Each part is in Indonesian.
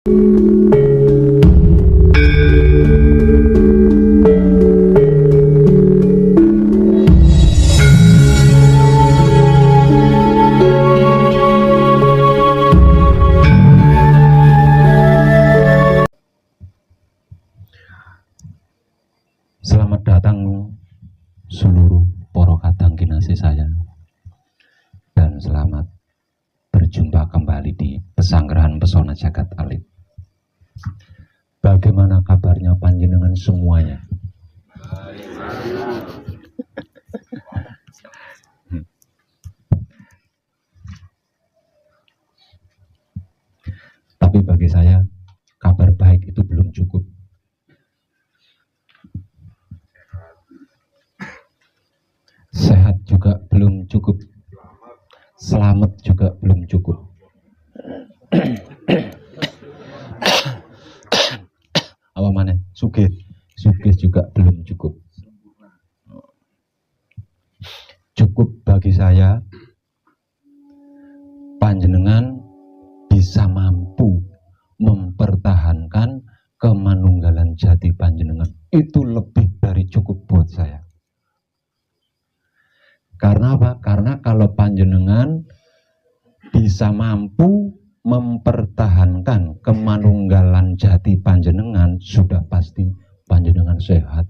Selamat datang seluruh para kadang kinasih saya, dan selamat berjumpa kembali di Pesanggrahan Pesona Jagat Alit. Bagaimana kabarnya panjenengan semuanya? Tapi bagi saya, kabar baik itu belum cukup. Sehat juga belum cukup. Selamat juga belum cukup. Apa mana? Sugih juga belum cukup. Cukup bagi saya panjenengan bisa mampu mempertahankan kemanunggalan jati panjenengan. Itu lebih dari cukup buat saya. Karena apa? Karena kalau panjenengan bisa mampu mempertahankan kemanunggalan jati panjenengan, sudah pasti panjenengan sehat,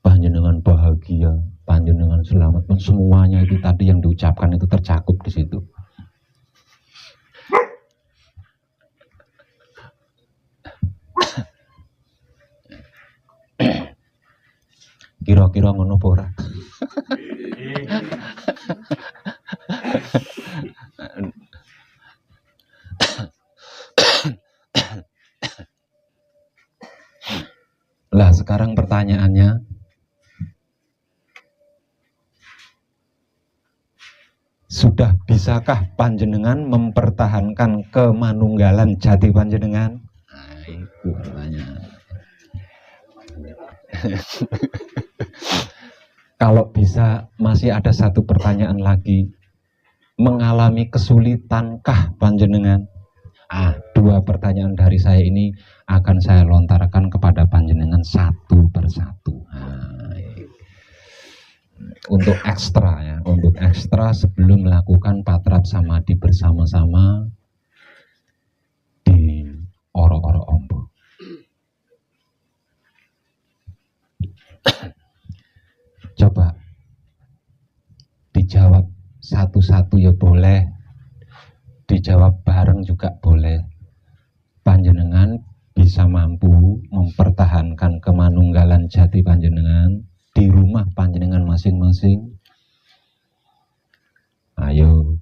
panjenengan bahagia, panjenengan selamat, dan semuanya itu tadi yang diucapkan itu tercakup di situ. Kira-kira ngono ora? Lah sekarang pertanyaannya, sudah bisakah panjenengan mempertahankan kemanunggalan jati panjenengan? Nah, itu pertanyaan. Kalau bisa, masih ada satu pertanyaan lagi. Mengalami kesulitankah panjenengan? Dua pertanyaan dari saya ini akan saya lontarkan kepada panjenengan satu persatu. Untuk ekstra ya, untuk ekstra sebelum melakukan patrap samadhi bersama-sama di Oro-Oro Ombo. Coba dijawab satu-satu ya boleh, dijawab bareng juga boleh. Panjenengan bisa mampu mempertahankan kemanunggalan jati panjenengan di rumah panjenengan masing-masing? Ayo,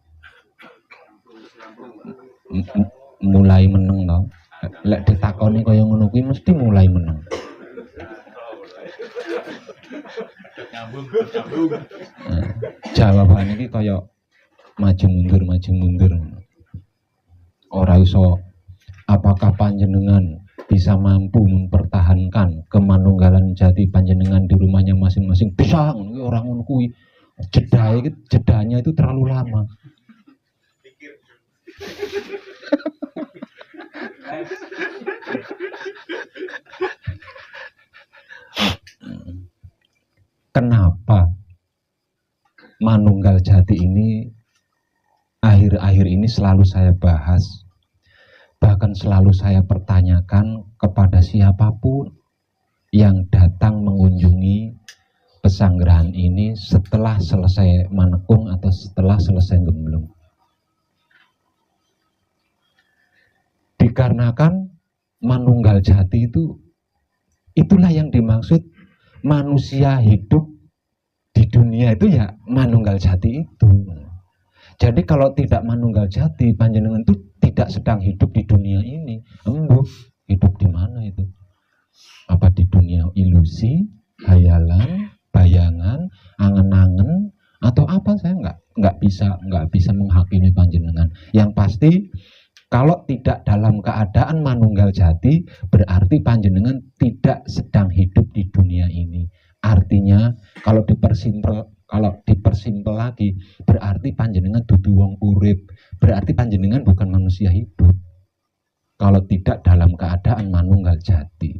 mulai meneng toh. Lek ditakoni kaya ngono kuwi mesti mulai meneng. Jawaban ini kaya maju mundur. Ora iso. Apakah panjenengan bisa mampu mempertahankan kemanunggalan jati panjenengan di rumahnya masing-masing? Bisa, orang ngono kuwi. Jedanya itu terlalu lama. Kenapa manunggal jati ini akhir-akhir ini selalu saya bahas, bahkan selalu saya pertanyakan kepada siapapun yang datang mengunjungi pesanggrahan ini setelah selesai manekung atau setelah selesai gemblung. Dikarenakan manunggal jati itu, itulah yang dimaksud manusia hidup di dunia itu ya manunggal jati itu. Jadi kalau tidak manunggal jati, panjenengan itu tidak sedang hidup di dunia ini. Hidup di mana itu? Apa di dunia ilusi, hayalan, bayangan, angen-angen, atau apa? Saya nggak bisa menghakimi panjenengan. Yang pasti kalau tidak dalam keadaan manunggal jati, berarti panjenengan tidak sedang hidup di dunia ini. Artinya kalau dipersimpel lagi, berarti panjenengan dudu wong urip, berarti panjenengan bukan manusia hidup. Kalau tidak dalam keadaan manunggal jati.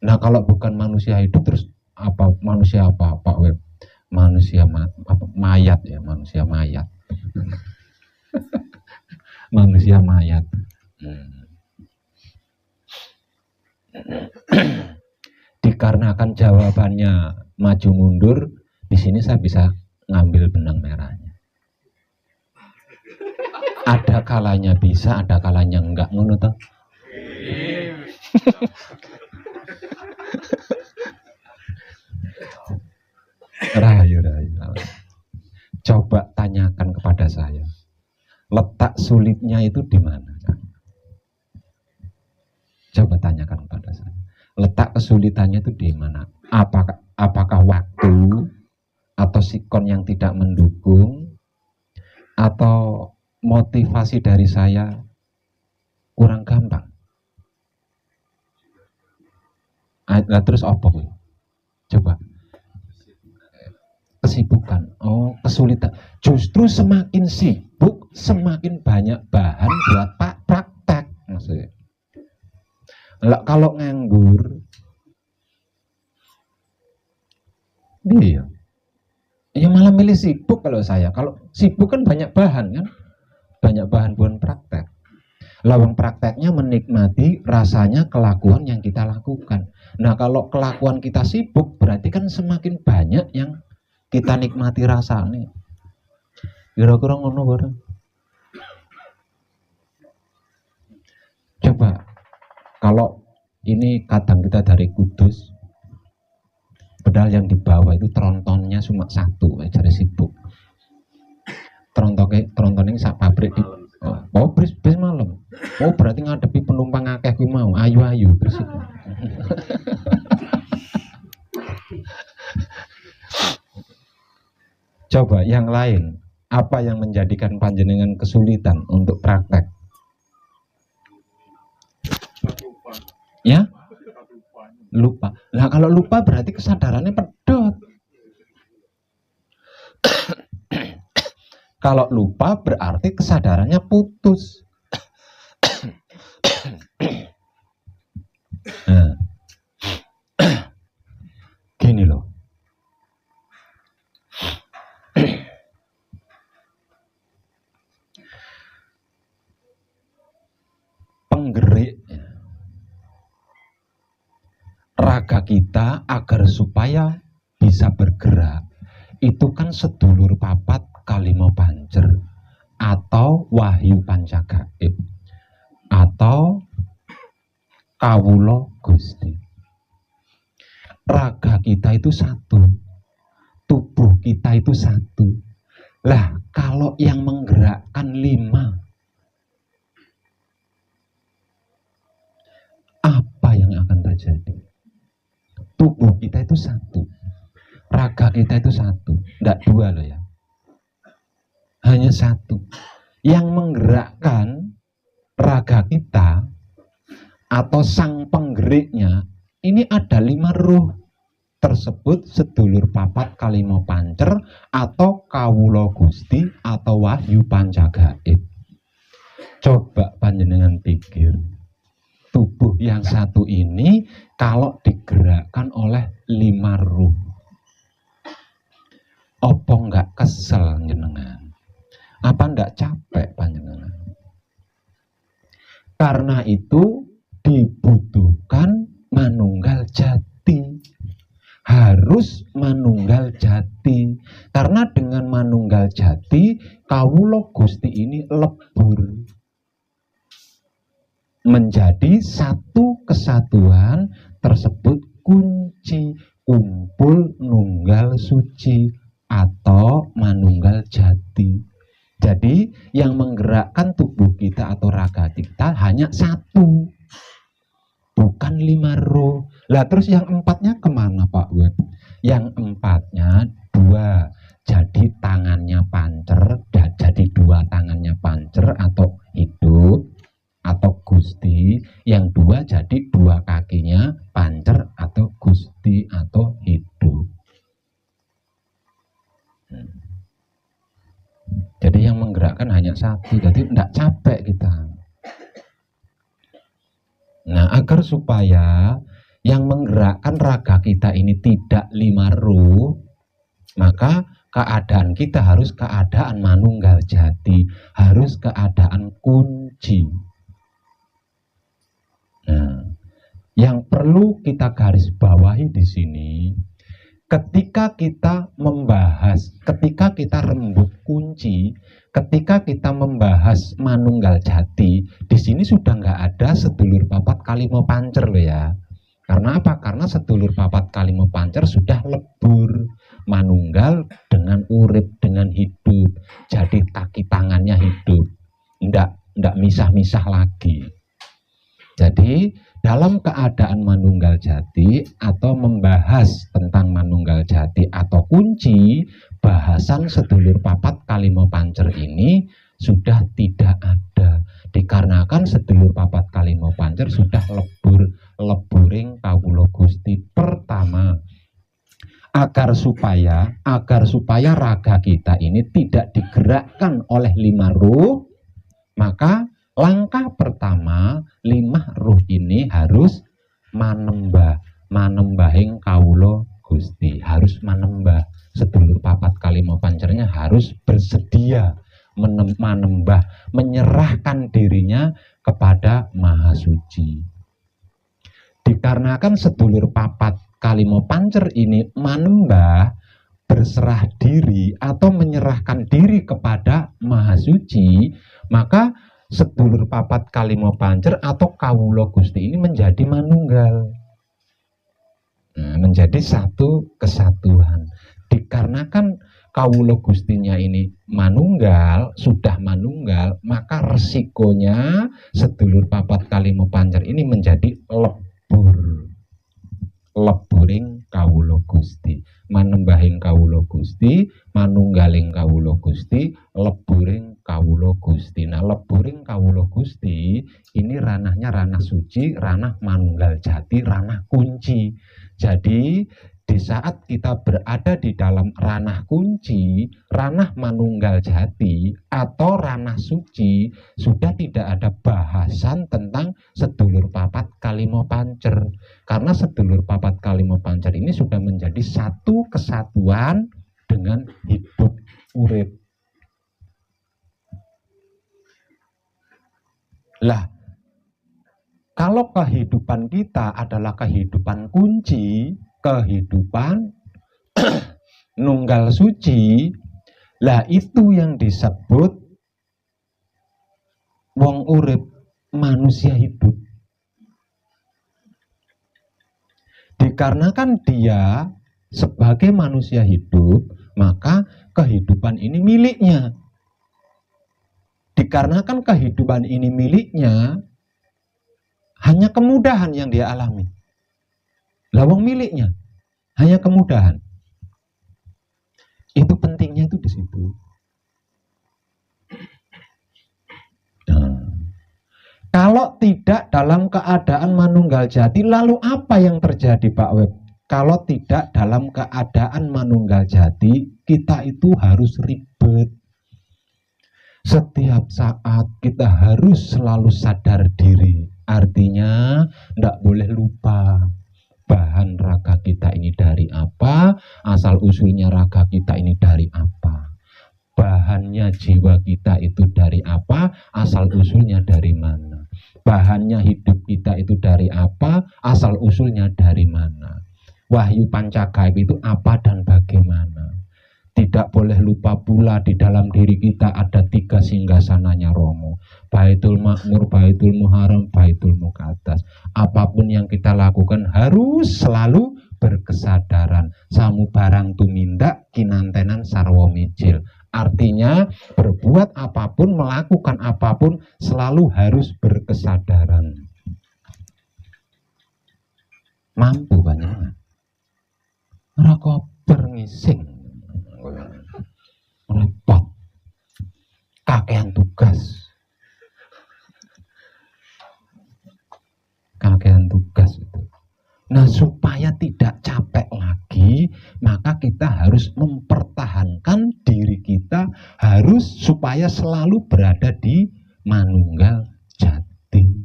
Nah kalau bukan manusia hidup terus apa manusia apa Pak Web? Manusia mayat ya, manusia mayat. Manusia mayat. Dikarenakan jawabannya maju mundur, di sini saya bisa ngambil benang merahnya. Ada kalanya bisa, ada kalanya enggak, ngono toh. Rayu. Coba tanyakan kepada saya, letak sulitnya itu di mana? Coba tanyakan kepada saya, letak kesulitannya itu di mana? Apakah waktu atau sikon yang tidak mendukung, atau motivasi dari saya kurang gampang? Nah, terus apa? Coba. Kesibukan. Oh, kesulitan. Justru semakin sibuk, semakin banyak bahan buat praktek. Maksudnya. Kalau nganggur, iya. Ya malah milih sibuk kalau saya. Kalau sibuk kan banyak bahan kan, banyak bahan buat praktek. Lawang prakteknya menikmati rasanya kelakuan yang kita lakukan. Nah kalau kelakuan kita sibuk, berarti kan semakin banyak yang kita nikmati rasanya. Kira-kira ngono bareng. Coba, kalau ini kadang kita dari Kudus, padahal yang di bawah itu trontonnya cuma satu, jadi sibuk. Tronton ini sak pabrik di bis malam. Oh berarti ngadepi penumpang akeh kuwi mau ayu-ayu bersih. Coba yang lain, apa yang menjadikan panjenengan kesulitan untuk praktek? Ya? Lupa. Nah kalau lupa berarti kesadarannya pedot. Kalau lupa berarti kesadarannya putus. Nah. Gini loh. Penggerik raga kita agar supaya bisa bergerak itu kan sedulur papat kalimo pancer atau wahyu pancagaib atau kawulo Gusti. Raga kita itu satu, tubuh kita itu satu. Lah kalau yang menggerakkan 5, apa yang akan terjadi? Tubuh kita itu satu, raga kita itu satu, enggak 2 loh ya, hanya satu. Yang menggerakkan raga kita atau sang penggeriknya ini ada 5 ruh tersebut sedulur papat kalimo pancer atau kawulo Gusti atau wahyu pancagaib. Coba panjenengan pikir, tubuh yang satu ini kalau digerakkan oleh 5 ruh, opo enggak kesel jenengan? Apa enggak capek panjenengan? Karena itu dibutuhkan manunggal jati. Harus manunggal jati. Karena dengan manunggal jati kawulo Gusti ini lebur menjadi satu kesatuan tersebut kunci kumpul nunggal suci atau manunggal jati. Jadi yang menggerakkan tubuh kita atau raga kita hanya satu, bukan 5 roh. Lah terus yang 4-nya kemana Pak Web? Yang 4-nya 2. Jadi tangannya pancer, jadi 2 tangannya pancer atau hidup atau Gusti. Yang 2 jadi 2 kakinya pancer atau Gusti atau hidup. Jadi yang menggerakkan hanya satu, jadi tidak capek kita. Nah, agar supaya yang menggerakkan raga kita ini tidak lima ruh, maka keadaan kita harus keadaan manunggal jati, harus keadaan kunci. Nah, yang perlu kita garis bawahi di sini, ketika kita membahas, ketika kita rembuk kunci, ketika kita membahas manunggal jati, di sini sudah nggak ada sedulur papat kalimo pancer loh ya. Karena apa? Karena sedulur papat kalimo pancer sudah lebur manunggal dengan urip, dengan hidup. Jadi kaki tangannya hidup, ndak misah-misah lagi. Jadi dalam keadaan manunggal jati atau membahas tentang manunggal jati atau kunci, bahasan sedulur papat kalimo pancer ini sudah tidak ada, dikarenakan sedulur papat kalimo pancer sudah leburing kawula Gusti. Pertama, agar supaya raga kita ini tidak digerakkan oleh lima ruh, maka langkah pertama, lima ruh ini harus manembahing kawula Gusti, harus manembah. Sedulur papat kalimo pancernya harus bersedia manembah, menyerahkan dirinya kepada Maha Suci. Dikarenakan sedulur papat kalimo pancer ini manembah, berserah diri atau menyerahkan diri kepada Maha Suci, maka sedulur papat kalimo pancer atau kawula Gusti ini menjadi manunggal, menjadi satu kesatuan. Dikarenakan kawula Gustinya ini manunggal, sudah manunggal, maka resikonya sedulur papat kalimo pancer ini menjadi leburing kawula Gusti, manembahing kawula Gusti, manunggaling kawula Gusti, leburing kawula Gusti. Nah, leburing kawula Gusti ini ranahnya ranah suci, ranah manunggal jati, ranah kunci. Jadi di saat kita berada di dalam ranah kunci, ranah manunggal jati atau ranah suci, sudah tidak ada bahasan tentang sedulur papat kalimo pancer. Karena sedulur papat kalimo pancer ini sudah menjadi satu kesatuan dengan hidup urip. Lah, kalau kehidupan kita adalah kehidupan kunci, kehidupan nunggal suci, lah itu yang disebut wong urip, manusia hidup. Dikarenakan dia sebagai manusia hidup, maka kehidupan ini miliknya. Dikarenakan kehidupan ini miliknya, hanya kemudahan yang dia alami. Lawang miliknya hanya kemudahan. Itu pentingnya itu di situ. Nah, kalau tidak dalam keadaan manunggal jati, lalu apa yang terjadi Pak Web? Kalau tidak dalam keadaan manunggal jati, kita itu harus ribet. Setiap saat kita harus selalu sadar diri. Artinya tidak boleh lupa bahan raga kita ini dari apa, asal usulnya raga kita ini dari apa, bahannya jiwa kita itu dari apa, asal usulnya dari mana, bahannya hidup kita itu dari apa, asal usulnya dari mana, wahyu pancagaib itu apa dan bagaimana. Tidak boleh lupa pula di dalam diri kita ada 3 singgasananya Romo, Baitul Makmur, Baitul Muharram, Baitul Muqaddas. Apapun yang kita lakukan harus selalu berkesadaran. Samu barang tumindak kinantenan sarwa mijil. Artinya berbuat apapun, melakukan apapun selalu harus berkesadaran. Mampu banyak. Rokok berngising. Repot, kakean tugas itu. Nah, supaya tidak capek lagi, maka kita harus mempertahankan diri kita, harus supaya selalu berada di manunggal jati.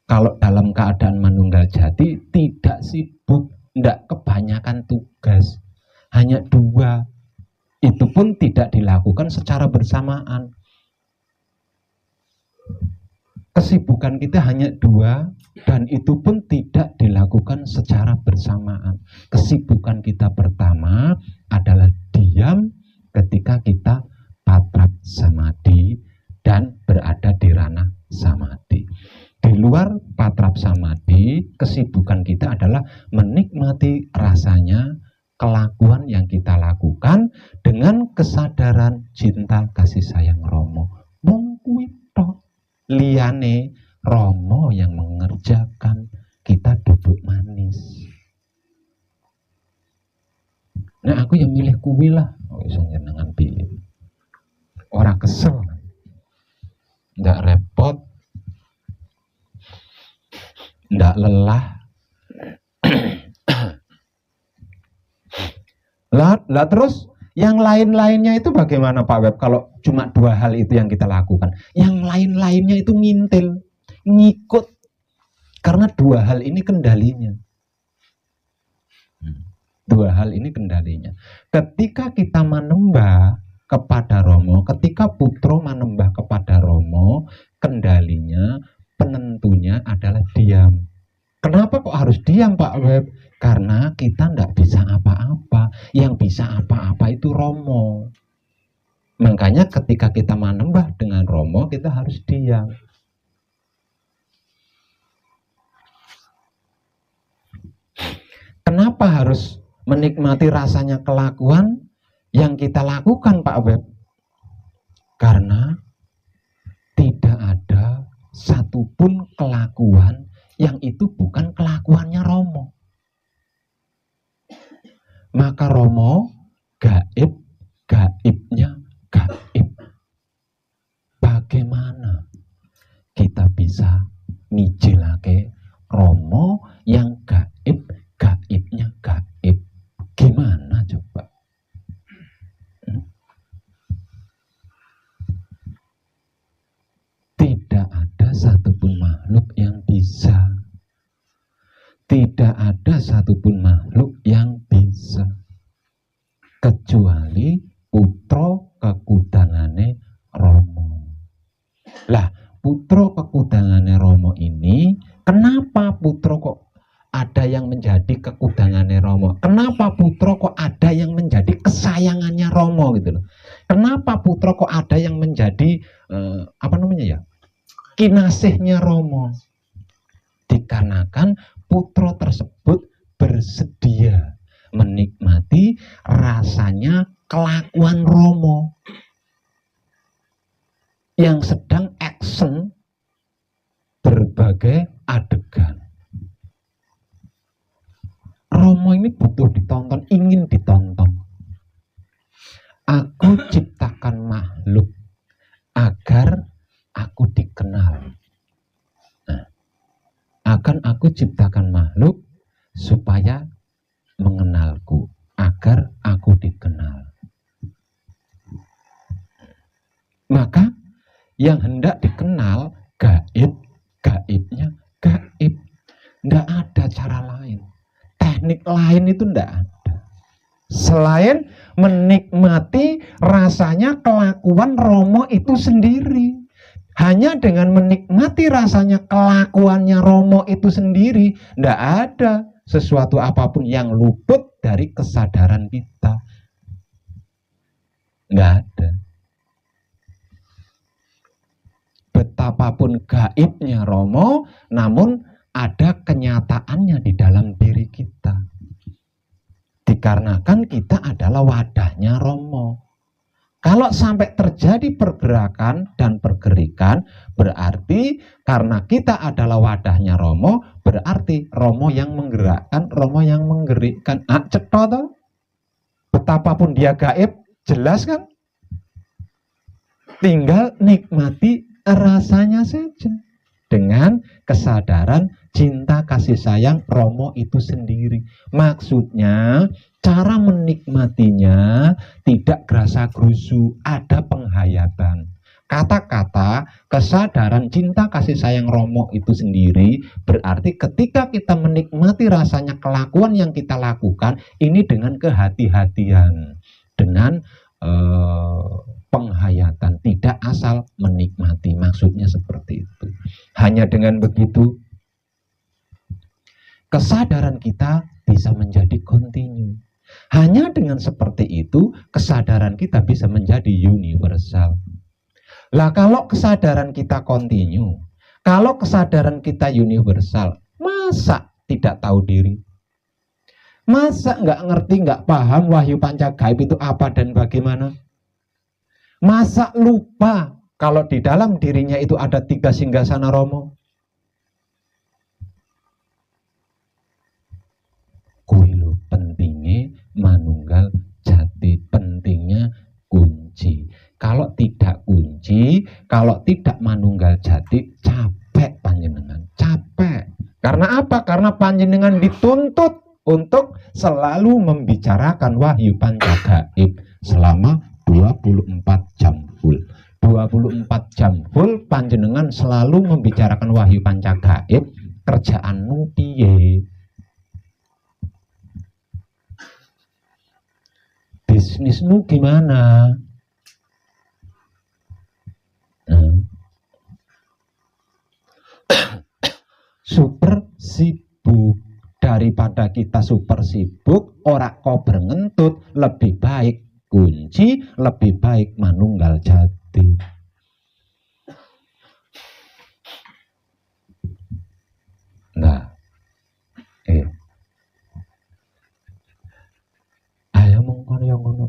kalau dalam keadaan manunggal jati tidak sibuk, tidak kebanyakan tugas, hanya dua. Itu pun tidak dilakukan secara bersamaan. Kesibukan kita hanya dua, dan itu pun tidak dilakukan secara bersamaan. Kesibukan kita pertama adalah diam ketika kita patrap samadhi dan berada di ranah samadhi. Di luar patrap samadhi, kesibukan kita adalah menikmati rasanya kelakuan yang kita lakukan dengan kesadaran cinta kasih sayang Romo. Mung kuwi tok. Liyane Romo yang mengerjakan, kita duduk manis. Nah, aku yang milih kuwi lah. Oh, iso njenengan piye? Ora kesel. Ndak repot. Ndak lelah. Lah terus yang lain-lainnya itu bagaimana Pak Web? Kalau cuma dua hal itu yang kita lakukan, yang lain-lainnya itu ngintil, ngikut, karena dua hal ini kendalinya. Dua hal ini kendalinya. Ketika kita menembah kepada Romo, ketika Putro menembah kepada Romo, kendalinya, penentunya adalah diam. Kenapa kok harus diam Pak Web? Karena kita tidak bisa apa-apa. Yang bisa apa-apa itu Romo. Makanya ketika kita menembah dengan Romo, kita harus diam. Kenapa harus menikmati rasanya kelakuan yang kita lakukan Pak Web? Karena tidak ada satupun kelakuan yang itu bukan kelakuannya Romo. Maka Romo gaib, gaibnya gaib. Bagaimana kita bisa mijilake Romo yang gaib, gaibnya gaib? Gimana coba? Tidak ada satupun makhluk yang bisa. Tidak ada satupun makhluk yang bisa. Kecuali putra kekudangane Romo. Lah, putra kekudangane Romo ini, kenapa putra kok ada yang menjadi kekudangane Romo? Kenapa putra kok ada yang menjadi kesayangannya Romo gitu loh? Kenapa putra kok ada yang menjadi kinasihnya Romo? Dikarenakan putra tersebut bersedia menikmati rasanya kelakuan Romo yang sedang action berbagai adegan. Romo ini butuh ditonton, ingin ditonton. Aku ciptakan makhluk agar aku dikenal. Nah, akan aku ciptakan makhluk supaya mengenalku, agar aku dikenal. Maka yang hendak dikenal gaib, gaibnya gaib. Tidak ada cara lain. Teknik lain itu tidak ada. Selain menikmati rasanya kelakuan Romo itu sendiri. Hanya dengan menikmati rasanya kelakuannya Romo itu sendiri, tidak ada sesuatu apapun yang luput dari kesadaran kita. Tidak ada. Betapapun gaibnya Romo, namun ada kenyataannya di dalam diri kita. Dikarenakan kita adalah wadahnya Romo. Kalau sampai terjadi pergerakan dan pergerikan, berarti karena kita adalah wadahnya Romo, berarti Romo yang menggerakkan, Romo yang menggerikkan. Cetha toh? Betapapun dia gaib, jelas kan? Tinggal nikmati rasanya saja. Dengan kesadaran cinta kasih sayang Romo itu sendiri. Maksudnya cara menikmatinya tidak gerasa gerusu, ada penghayatan. Kata-kata kesadaran cinta kasih sayang Romo itu sendiri berarti ketika kita menikmati rasanya kelakuan yang kita lakukan ini dengan kehati-hatian, dengan penghayatan, tidak asal menikmati, maksudnya seperti itu. Hanya dengan begitu kesadaran kita bisa menjadi kontinu. Hanya dengan seperti itu kesadaran kita bisa menjadi universal. Lah kalau kesadaran kita kontinu, kalau kesadaran kita universal, masa tidak tahu diri? Masa nggak ngerti, nggak paham wahyu pancagaib itu apa dan bagaimana? Masa lupa kalau di dalam dirinya itu ada 3 singgasana Romo? Kuilu pentingnya manunggal jati, pentingnya kunci. Kalau tidak kunci, kalau tidak manunggal jati, capek panjenengan, capek. Karena apa? Karena panjenengan dituntut untuk selalu membicarakan wahyu pancagaib selama 24 jam full. 24 jam full panjenengan selalu membicarakan wahyu pancagaib, kerjaanmu piye? Bisnismu gimana? Super sibuk. Daripada kita super sibuk ora kober ngentut, lebih baik kunci, lebih baik manunggal jati. Nah, ayo mongkon yo ngono.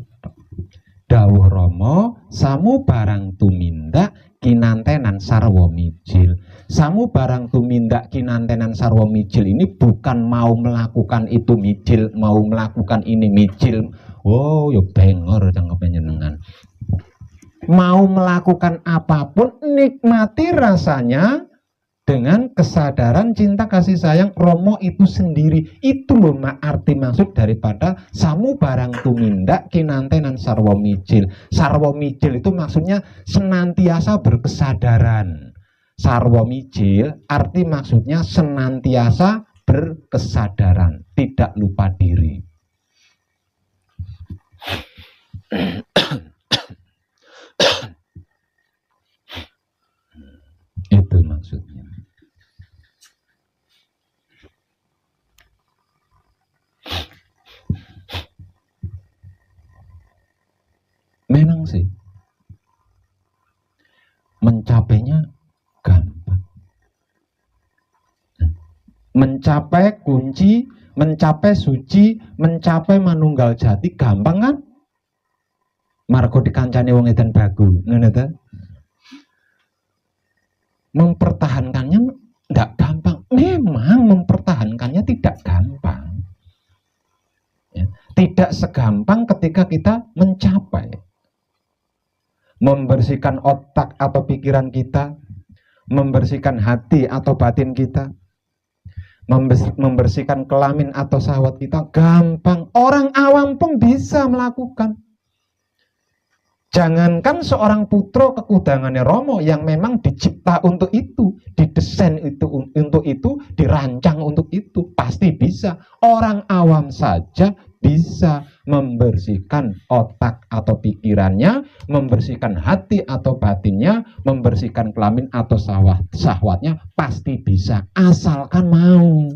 Dawuh Rama, samu barang tumindak kinantenan sarwa mijil. Samu barang tumindak kinantenan sarwa mijil ini bukan mau melakukan itu mijil, mau melakukan ini mijil. Oh, yo bengor cangkep panjenengan. Mau melakukan apapun nikmati rasanya dengan kesadaran cinta kasih sayang Romo itu sendiri. Itu loh arti maksud daripada samu barang tumindak kinantenan sarwa mijil. Sarwa mijil itu maksudnya senantiasa berkesadaran. Sarwa mijil arti maksudnya senantiasa berkesadaran, tidak lupa diri. Itu maksudnya. Memang sih mencapainya gampang. Mencapai kunci, mencapai suci, mencapai manunggal jati gampang kan? Margo dikancane wong edan bagu, ngono ta? Mempertahankannya enggak gampang. Memang mempertahankannya tidak gampang. Ya, tidak segampang ketika kita mencapai. Membersihkan otak atau pikiran kita, membersihkan hati atau batin kita, membersihkan kelamin atau syahwat kita gampang. Orang awam pun bisa melakukan. Jangankan seorang putra kekudangannya Romo yang memang dicipta untuk itu, didesain itu untuk itu, dirancang untuk itu, pasti bisa. Orang awam saja bisa membersihkan otak atau pikirannya, membersihkan hati atau batinnya, membersihkan kelamin atau syahwatnya, pasti bisa, asalkan mau.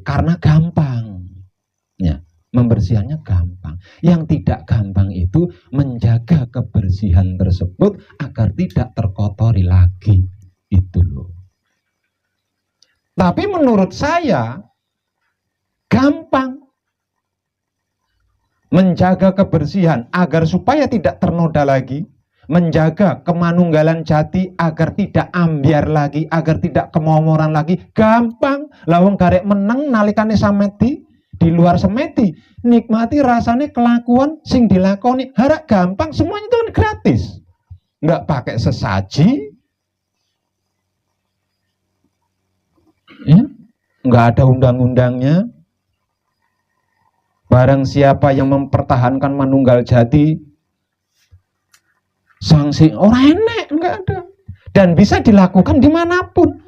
Karena gampang, ya, membersihannya gampang. Yang tidak gampang itu menjaga kebersihan tersebut agar tidak terkotori lagi, itu loh. Tapi menurut saya gampang menjaga kebersihan agar supaya tidak ternoda lagi, menjaga kemanunggalan jati agar tidak ambiar lagi, agar tidak kemomoran lagi, gampang. Lawang garek meneng nalikane sameti, di luar semeti, nikmati rasanya kelakuan sing dilakoni, harap gampang, semuanya itu kan gratis, nggak pakai sesaji, ya, nggak ada undang-undangnya. Barang siapa yang mempertahankan manunggal jati sanksi orang enek, enggak ada. Dan bisa dilakukan dimanapun.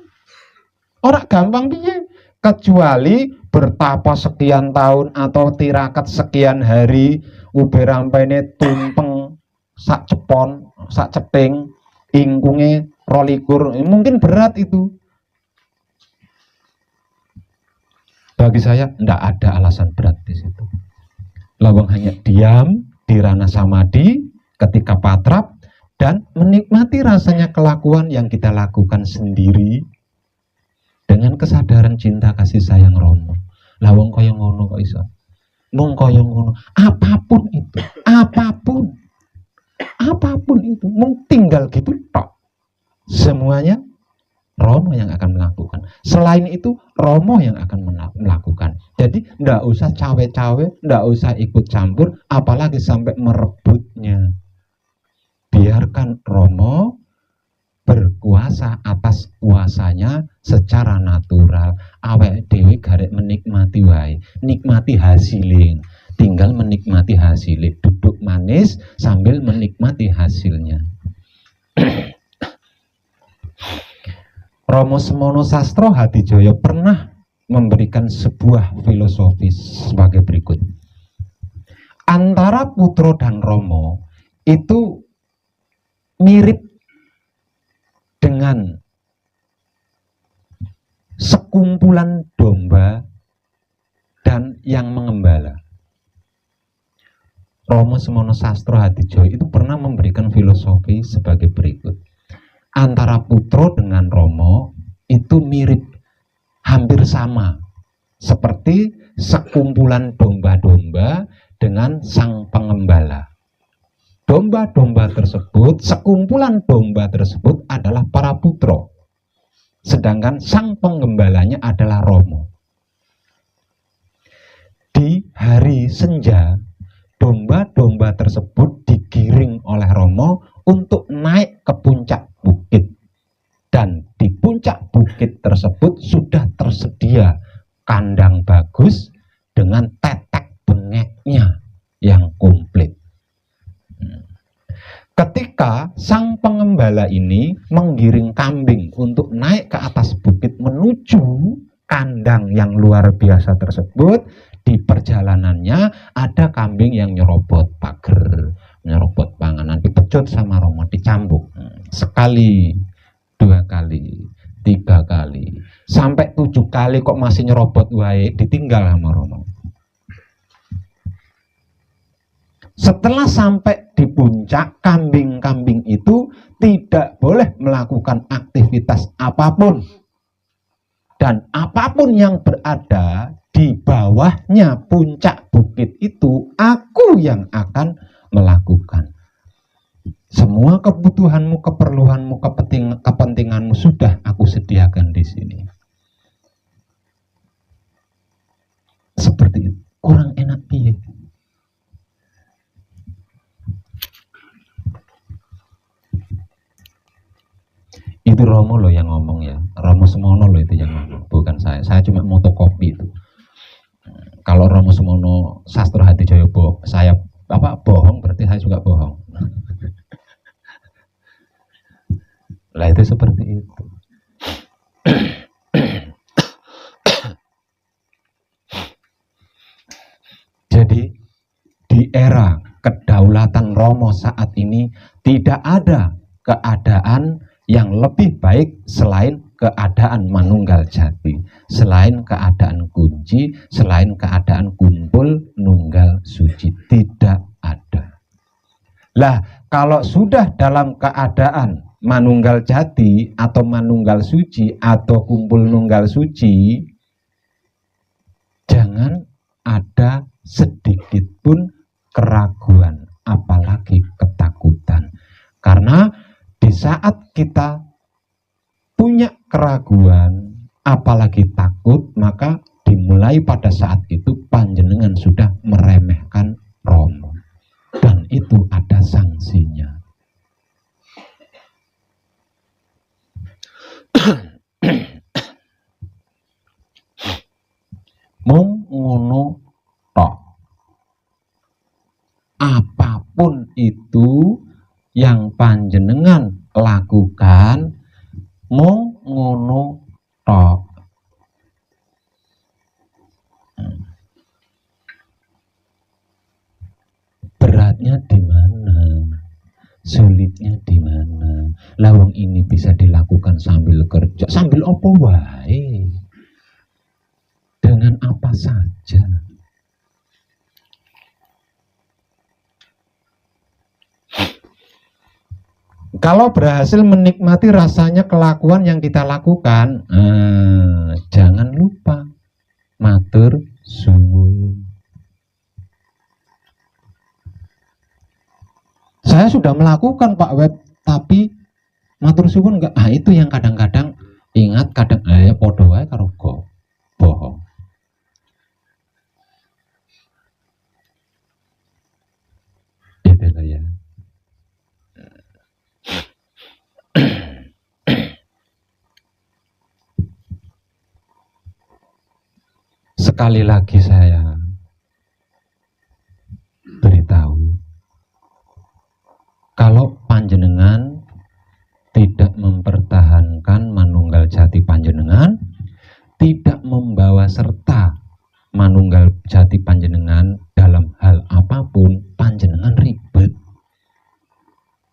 Orang gampang piye, kecuali bertapa sekian tahun atau tirakat sekian hari, ube rampene tumpeng sak cepon, sak ceping, ingkunge rolikur, mungkin berat itu. Bagi saya tidak ada alasan berat di situ. Lawang hanya diam di rana samadhi ketika patrap dan menikmati rasanya kelakuan yang kita lakukan sendiri dengan kesadaran cinta kasih sayang Romo. Lawang kaya ngono kok iso. Mung kaya ngono, apapun itu, apapun itu, mung tinggal gitu tok. Semuanya Romo yang akan melakukan. Selain itu, Romo yang akan melakukan. Jadi, ndak usah cawe-cawe, ndak usah ikut campur, apalagi sampai merebutnya. Biarkan Romo berkuasa atas kuasanya secara natural. Awake dhewe garek menikmati wae, nikmati hasilin. Tinggal menikmati hasilin, duduk manis sambil menikmati hasilnya. Romo Semono Sastro Hadijoyo pernah memberikan sebuah filosofi sebagai berikut. Antara Putro dan Romo itu mirip dengan sekumpulan domba dan yang mengembala. Romo Semono Sastro Hadijoyo itu pernah memberikan filosofi sebagai berikut. Antara Putro dengan Romo itu mirip, hampir sama, seperti sekumpulan domba-domba dengan sang pengembala. Domba-domba tersebut, sekumpulan domba tersebut adalah para Putro, sedangkan sang penggembalanya adalah Romo. Di hari senja, domba-domba tersebut digiring oleh Romo untuk naik ke puncak bukit, dan di puncak bukit tersebut sudah tersedia kandang bagus dengan tetek bengeknya yang komplit. Ketika sang pengembala ini menggiring kambing untuk naik ke atas bukit menuju kandang yang luar biasa tersebut, di perjalanannya ada kambing yang nyerobot pagar, nyerobot panganan, dipecut sama Romo, dicambuk sekali, 2 kali, 3 kali, sampai 7 kali kok masih nyerobot wae, ditinggal sama Romo. Setelah sampai di puncak, kambing-kambing itu tidak boleh melakukan aktivitas apapun, dan apapun yang berada di bawahnya puncak bukit itu, aku yang akan melakukan. Semua kebutuhanmu, keperluanmu, kepentinganmu sudah aku sediakan di sini. Seperti itu. Kurang enak piye? Itu Romo loh yang ngomong ya. Romo Semono loh itu yang ngomong, bukan saya. Saya cuma motokopi itu. Kalau Romo Semono Sastro Hadijoyo saya bohong, berarti saya juga bohong. Lah itu seperti itu. Jadi di era kedaulatan Romo saat ini tidak ada keadaan yang lebih baik selain keadaan Manunggal Jati, selain keadaan kunci, selain keadaan kumpul nunggal suci, tidak ada. Lah, kalau sudah dalam keadaan Manunggal Jati atau Manunggal Suci atau kumpul nunggal suci, jangan ada sedikit pun keraguan, apalagi ketakutan. Karena di saat kita punya keraguan, apalagi takut, maka dimulai pada saat itu panjenengan sudah meremehkan Romo, dan itu ada sanksinya. Mung ngono tok. Apapun itu yang kerja, sambil apa wae, dengan apa saja. Kalau berhasil menikmati rasanya kelakuan yang kita lakukan, jangan lupa matur suwun. Saya sudah melakukan Pak Web, tapi matur suwun enggak. Itu yang kadang-kadang ingat, kadang ya podo wae karo bohong. Itulah ya. Sekali lagi saya beritahu, kalau panjenengan tidak mempertahankan manunggal jati panjenengan, tidak membawa serta manunggal jati panjenengan dalam hal apapun, panjenengan ribet,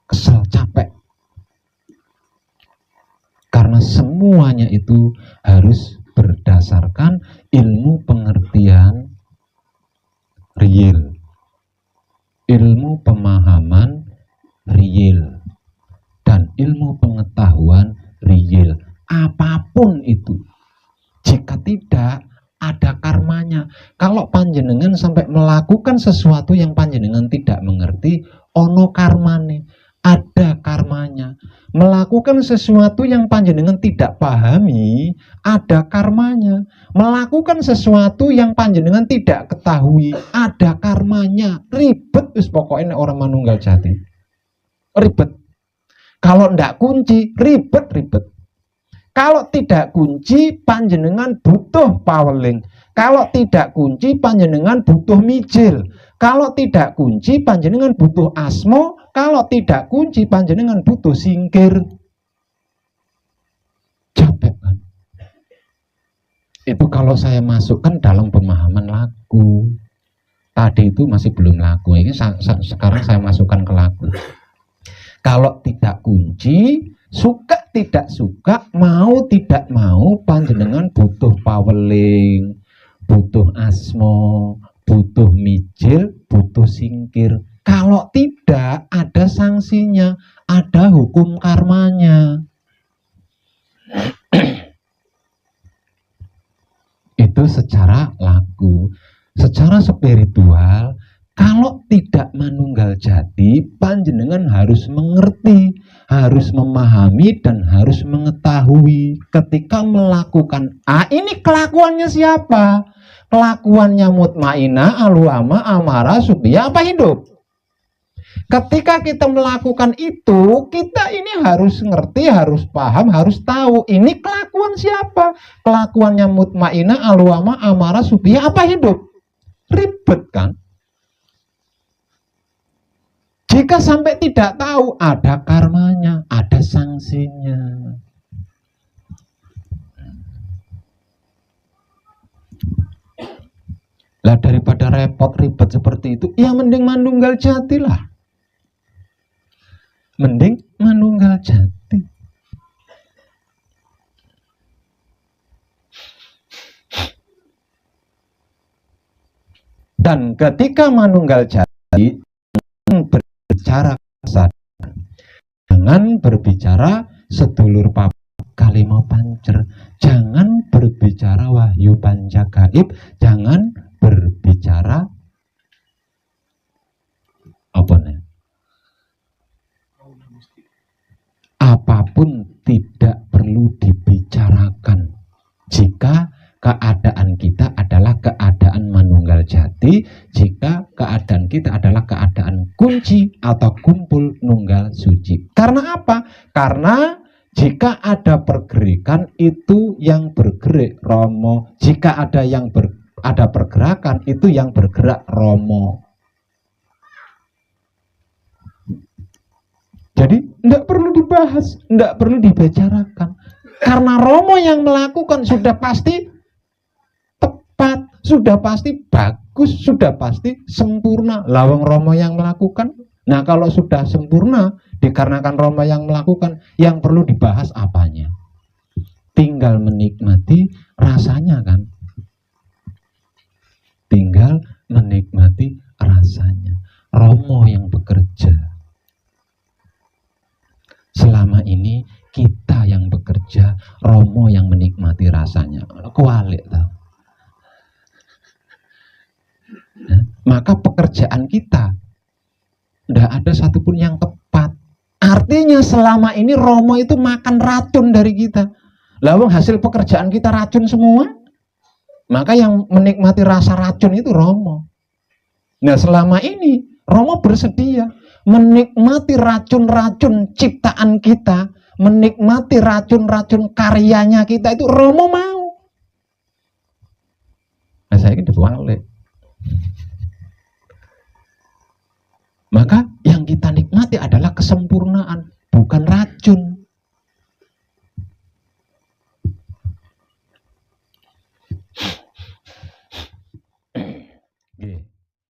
kesel, capek. Karena semuanya itu harus berdasarkan ilmu pengertian real, ilmu pemahaman real, dan ilmu pengetahuan real. Apapun itu, jika tidak ada karmanya. Kalau panjenengan sampai melakukan sesuatu yang panjenengan tidak mengerti, ono karmane, ada karmanya. Melakukan sesuatu yang panjenengan tidak pahami, ada karmanya. Melakukan sesuatu yang panjenengan tidak ketahui, ada karmanya. Ribet wis pokoknya orang manunggal jati. Ribet. Kalau ndak kunci, ribet. Kalau tidak kunci, panjenengan butuh paweling. Kalau tidak kunci, panjenengan butuh mijil. Kalau tidak kunci, panjenengan butuh asmo. Kalau tidak kunci, panjenengan butuh singkir. Capek kan? Itu kalau saya masukkan dalam pemahaman laku. Tadi itu masih belum laku. Ini sekarang saya masukkan ke laku. Kalau tidak kunci, suka tidak suka, mau tidak mau, panjenengan butuh paweling, butuh asmo, butuh mijil, butuh singkir. Kalau tidak, ada sanksinya, ada hukum karmanya. Itu secara laku. Secara spiritual, kalau tidak manunggal jati, panjenengan harus mengerti, harus memahami, dan harus mengetahui ketika melakukan ini kelakuannya siapa? Kelakuannya mutmainah, alwama, amarah, subhiyah, apa hidup? Ketika kita melakukan itu, kita ini harus ngerti, harus paham, harus tahu ini kelakuan siapa? Kelakuannya mutmainah, alwama, amarah, subhiyah, apa hidup? Ribet kan? Jika sampai tidak tahu, ada karmanya, ada sanksinya. Lah daripada repot ribet seperti itu, ya mending manunggal jati lah. Mending manunggal jati. Dan ketika manunggal jati, berbicara kesadaran, jangan berbicara sedulur papat kalimo pancer, jangan berbicara wahyu pancagaib, jangan berbicara apa nih? Apapun tidak perlu dibicarakan jika keadaan kita adalah keadaan manunggal jati, jika keadaan kita adalah keadaan kunci atau kumpul nunggal suci. Karena apa? Karena jika ada pergerakan, itu yang bergerak Romo. Jika ada ada pergerakan, itu yang bergerak Romo. Jadi tidak perlu dibahas, tidak perlu dibicarakan. Karena Romo yang melakukan sudah pasti tepat, sudah pasti bagus, sudah pasti sempurna. Lawang Romo yang melakukan. Nah kalau sudah sempurna, dikarenakan Romo yang melakukan, yang perlu dibahas apanya? tinggal menikmati rasanya kan. Tinggal menikmati rasanya. Romo yang bekerja. Selama ini kita yang bekerja, Romo yang menikmati rasanya. Kualik tau. Nah, maka pekerjaan kita tidak ada satupun yang tepat. Artinya selama ini Romo itu makan racun dari kita. Lalu hasil pekerjaan kita racun semua. Maka yang menikmati rasa racun itu Romo. Nah selama ini Romo bersedia menikmati racun-racun ciptaan kita, menikmati racun-racun karyanya kita, itu Romo mau. Nah saya ini dibalik. Maka yang kita nikmati adalah kesempurnaan.